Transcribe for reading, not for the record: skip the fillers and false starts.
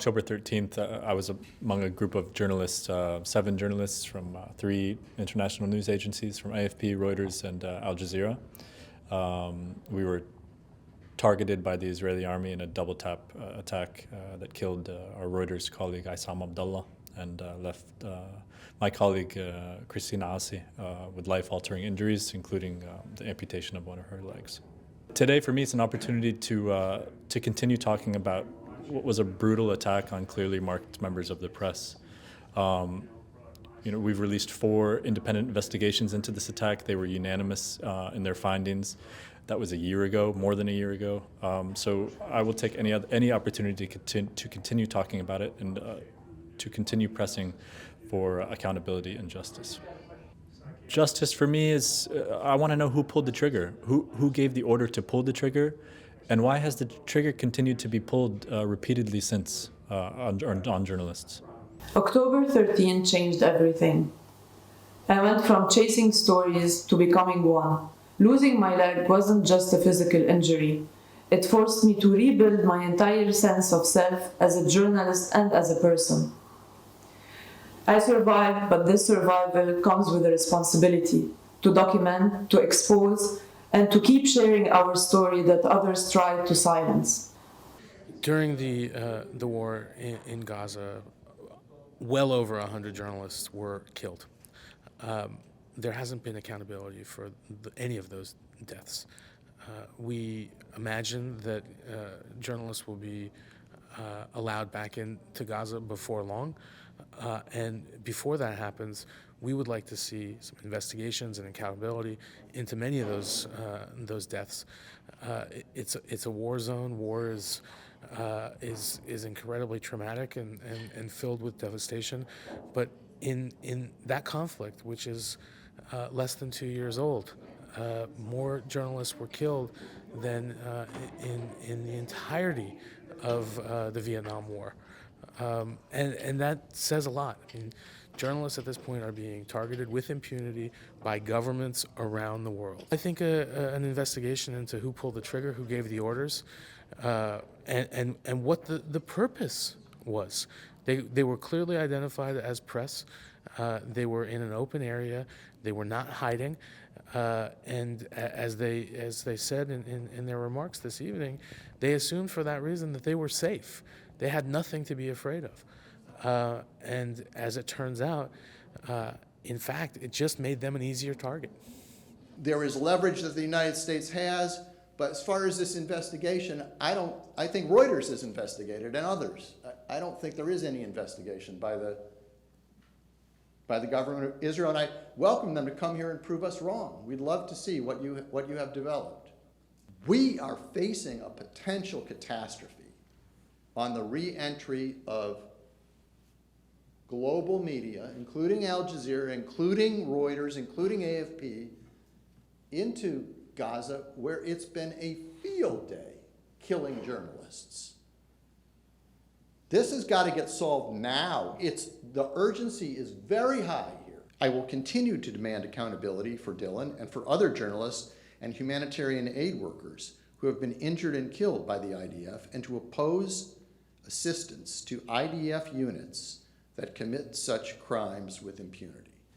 October 13th, I was among a group of journalists, 7 journalists from 3 international news agencies, from AFP, Reuters, and Al Jazeera. We were targeted by the Israeli army in a double-tap attack that killed our Reuters colleague Issam Abdallah and left my colleague Christina Assi with life-altering injuries, including the amputation of one of her legs. Today, for me, it's an opportunity to continue talking about what was a brutal attack on clearly marked members of the press. We've released 4 independent investigations into this attack. They were unanimous in their findings. That was a year ago, more than a year ago. So I will take any opportunity to continue talking about it and to continue pressing for accountability and justice. Justice for me is, I want to know who pulled the trigger, who gave the order to pull the trigger, and why has the trigger continued to be pulled repeatedly since on journalists? October 13 changed everything. I went from chasing stories to becoming one. Losing my leg wasn't just a physical injury. It forced me to rebuild my entire sense of self as a journalist and as a person. I survived, but this survival comes with a responsibility to document, to expose, and to keep sharing our story that others tried to silence. During the war in Gaza, well over 100 journalists were killed. There hasn't been accountability for any of those deaths. We imagine that journalists will be allowed back into Gaza before long. And before that happens, we would like to see some investigations and accountability into many of those deaths. It's a war zone. War is incredibly traumatic and filled with devastation. But in that conflict, which is less than 2 years old, more journalists were killed than in the entirety of the Vietnam War. And that says a lot. I mean, journalists at this point are being targeted with impunity by governments around the world. I think an investigation into who pulled the trigger, who gave the orders, and what the purpose was. They were clearly identified as press. They were in an open area. They were not hiding. And as they said in their remarks this evening, they assumed for that reason that they were safe. They had nothing to be afraid of. And as it turns out, in fact, it just made them an easier target. There is leverage that the United States has, but as far as this investigation, I think Reuters is investigated and others. I don't think there is any investigation by the government of Israel, and I welcome them to come here and prove us wrong. We'd love to see what you have developed. We are facing a potential catastrophe on the re-entry of global media, including Al Jazeera, including Reuters, including AFP, into Gaza, where it's been a field day killing journalists. This has got to get solved now. The urgency is very high here. I will continue to demand accountability for Dylan and for other journalists and humanitarian aid workers who have been injured and killed by the IDF, and to oppose assistance to IDF units that commit such crimes with impunity.